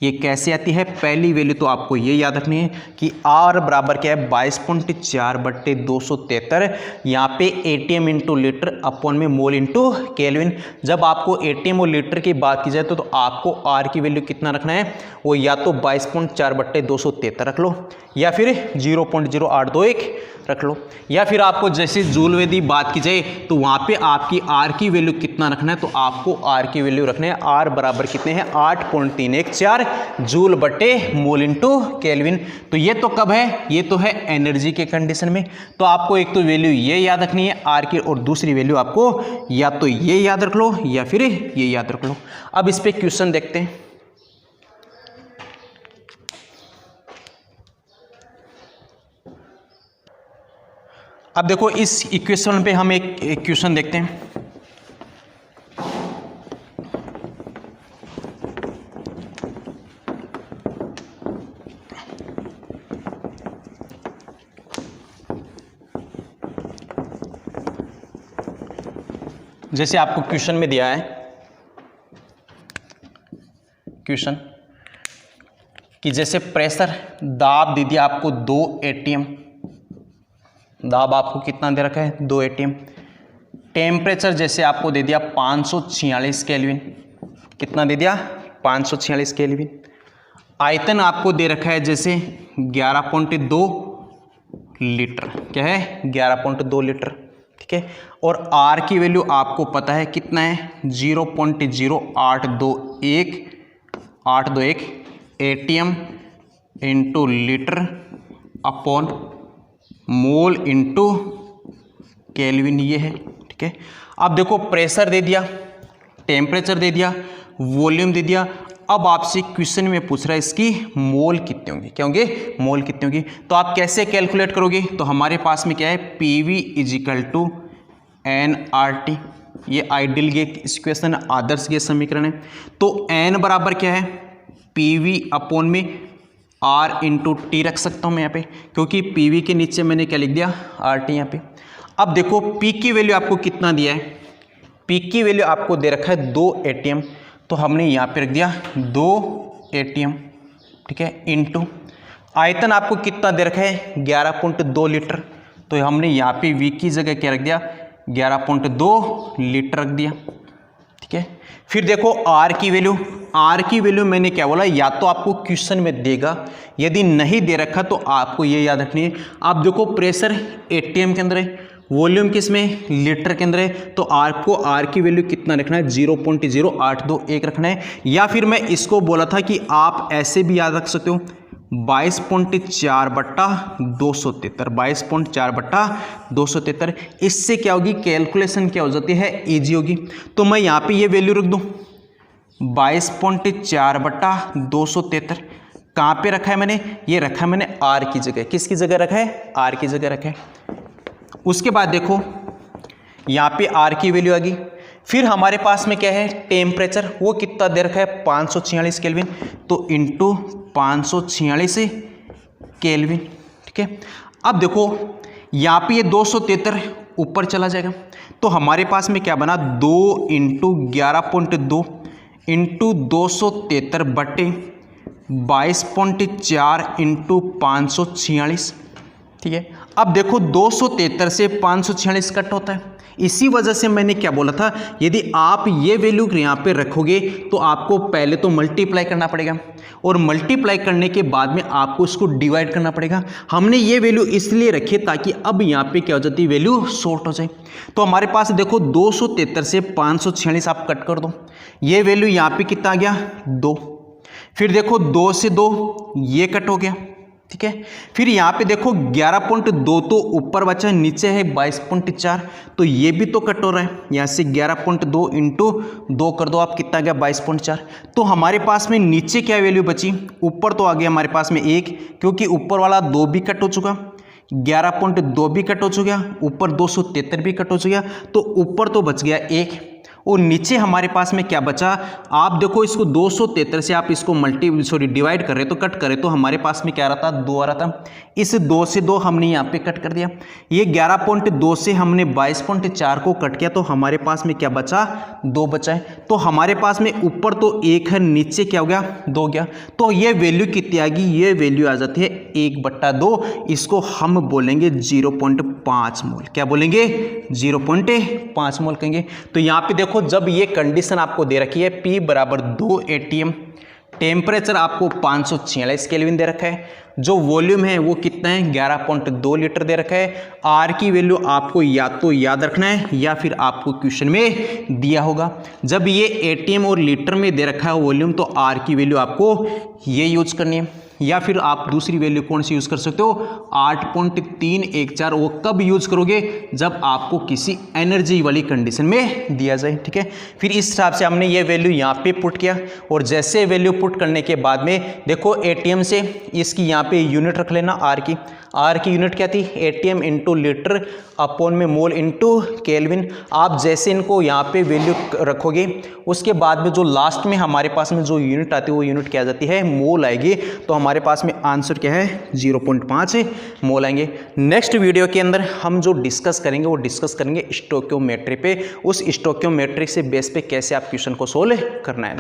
A: ये कैसे आती है। पहली वैल्यू तो आपको ये याद रखनी है कि आर बराबर क्या है 22.4/273, यहाँ पे एटीएम इंटू लीटर अपॉन में मोल इंटू केल्विन। जब आपको एटीएम और लीटर की बात की जाए तो आपको आर की वैल्यू कितना रखना है, वो या तो 22.4/273 रख लो या फिर 0.0821 रख लो, या फिर आपको जैसे जूल वेदी बात की जाए तो वहाँ पे आपकी आर की वैल्यू कितना रखना है, तो आपको आर की वैल्यू रखना है आर बराबर कितने हैं 8.314 जूल बटे मोल इंटू केल्विन। तो ये तो कब है, ये तो है एनर्जी के कंडीशन में। तो आपको एक तो वैल्यू ये याद रखनी है आर की, और दूसरी वैल्यू आपको या तो ये याद रख लो या फिर ये याद रख लो। अब इस पर क्वेश्चन देखते हैं। अब देखो इस इक्वेशन पे हम एक क्वेश्चन देखते हैं। जैसे आपको क्वेश्चन में दिया है, क्वेश्चन कि जैसे प्रेशर दाब दे दिया आपको 2 एटीएम, दाब आपको कितना दे रखा है 2 एटीएम। टेम्परेचर जैसे आपको दे दिया 546 केल्विन, कितना दे दिया 546 केल्विन। आयतन आपको दे रखा है जैसे 11.2 लीटर, क्या है 11.2 लीटर, ठीक है। और आर की वैल्यू आपको पता है कितना है 0.0821 ATM into litre upon mole into kelvin, ये है, ठीक है। अब देखो प्रेशर दे दिया, टेम्परेचर दे दिया, वॉल्यूम दे दिया। अब आपसे क्वेश्चन में पूछ रहा है इसकी मोल कितने होंगे, क्या होंगे मोल कितने होंगे। तो आप कैसे कैलकुलेट करोगे, तो हमारे पास में क्या है PV = nRT, ये आइडियल गैस इक्वेशन आदर्श गैस समीकरण है। तो n बराबर क्या है PV अपॉन में R इंटू टी रख सकता हूँ मैं यहाँ पे, क्योंकि PV के नीचे मैंने क्या लिख दिया RT यहाँ पे। अब देखो P की वैल्यू आपको कितना दिया है, P की वैल्यू आपको दे रखा है 2 एटीएम, तो हमने यहाँ पे रख दिया 2 एटीएम, ठीक है, इंटू आयतन आपको कितना दे रखा है 11.2 लीटर, तो हमने यहाँ पे V की जगह क्या रख दिया 11.2 लीटर रख दिया, ठीक है। फिर देखो R की वैल्यू, R की वैल्यू मैंने क्या बोला, या तो आपको क्वेश्चन में देगा, यदि नहीं दे रखा तो आपको ये याद रखनी है। आप देखो प्रेशर एटीएम के अंदर है, वॉल्यूम किस में लीटर के अंदर है, तो आपको R की वैल्यू कितना रखना है 0.0821 रखना है। या फिर मैं इसको बोला था कि आप ऐसे भी याद रख सकते हो 22.4/273, 22.4/273। इससे क्या होगी कैलकुलेशन क्या हो जाती है इजी होगी। तो मैं यहाँ पे ये वैल्यू रख दूँ 22.4/273, कहाँ पे रखा है मैंने, ये रखा है मैंने R की जगह, किसकी जगह रखा है R की जगह रखा है। उसके बाद देखो यहाँ पे R की वैल्यू आ गई। फिर हमारे पास में क्या है टेम्परेचर, वो कितना दे रखा है 546 केल्विन, तो इंटू 546 केल्विन, ठीक है। अब देखो यहाँ पे ये 273 ऊपर चला जाएगा, तो हमारे पास में क्या बना 2 इंटू 11.2 इंटू 273 बटे 22.4 इंटू 546, ठीक है। अब देखो 273 से 546 कट होता है, इसी वजह से मैंने क्या बोला था, यदि आप ये वैल्यू यहाँ पे रखोगे तो आपको पहले तो मल्टीप्लाई करना पड़ेगा, और मल्टीप्लाई करने के बाद में आपको इसको डिवाइड करना पड़ेगा। हमने ये वैल्यू इसलिए रखी ताकि अब यहाँ पे क्या हो जाती है वैल्यू शॉर्ट हो जाए। तो हमारे पास देखो 273 से 546 आप कट कर दो, ये वैल्यू यहाँ पे कितना आ गया 2। फिर देखो 2 से 2 ये कट हो गया, ठीक है। फिर यहाँ पे देखो 11.2 तो ऊपर बचा है, नीचे है 22.4, तो ये भी तो कट हो रहा है। यहाँ से 11.2 इंटू 2 कर दो आप, कितना गया 22.4। तो हमारे पास में नीचे क्या वैल्यू बची, ऊपर तो आ गया हमारे पास में 1, क्योंकि ऊपर वाला 2 भी कट हो चुका, 11.2 भी कट हो चुका, ऊपर 273 भी कट हो चुका, तो ऊपर तो बच गया 1, और नीचे हमारे पास में क्या बचा, आप देखो इसको 273 से आप इसको डिवाइड कर रहे तो कट करें तो हमारे पास में क्या रहा था, 2 आ रहा था। इस 2 से 2 हमने यहाँ पे कट कर दिया। ये 11.2 से हमने 22.4 को कट किया तो हमारे पास में क्या बचा, 2 बचा है। तो हमारे पास में ऊपर तो 1 है, नीचे क्या हो गया, 2 गया। तो ये वैल्यू कितनी आ गई, ये वैल्यू आ जाती है 1/2। इसको हम बोलेंगे 0.5 मोल। क्या बोलेंगे, 0.5 मोल कहेंगे। तो यहाँ पे देखो जब ये कंडीशन आपको दे रखी है P बराबर 2 ATM, टेम्परेचर आपको 546 केल्विन दे रखा है, जो वॉल्यूम है वो कितना है, 11.2 लीटर दे रखा है। आर की वैल्यू आपको या तो याद रखना है या फिर आपको क्वेश्चन में दिया होगा। जब ये एटीएम और लीटर में दे रखा है वॉल्यूम तो आर की वैल्यू आपको ये यूज करनी है, या फिर आप दूसरी वैल्यू कौन सी यूज कर सकते हो, 8.314। वो कब यूज करोगे, जब आपको किसी एनर्जी वाली कंडीशन में दिया जाए। ठीक है, फिर इस हिसाब से हमने ये वैल्यू यहाँ पे पुट किया और जैसे वैल्यू पुट करने के बाद में देखो एटीएम से इसकी यहाँ पे यूनिट रख लेना आर की। आर की यूनिट क्या थी, एटीएम इंटू लीटर अपॉन में मोल इंटू केल्विन। आप जैसे इनको यहाँ पे वैल्यू रखोगे उसके बाद में जो लास्ट में हमारे पास में जो यूनिट आती है वो यूनिट क्या आ जाती है, मोल आएगी। तो हमारे पास में आंसर क्या है, 0.5 मोल आएंगे। नेक्स्ट वीडियो के अंदर हम जो डिस्कस करेंगे वो डिस्कस करेंगे स्टोइकियोमेट्री पे, उस स्टोइकियोमेट्री से बेस पे कैसे आप क्वेश्चन को सोल्व करना है।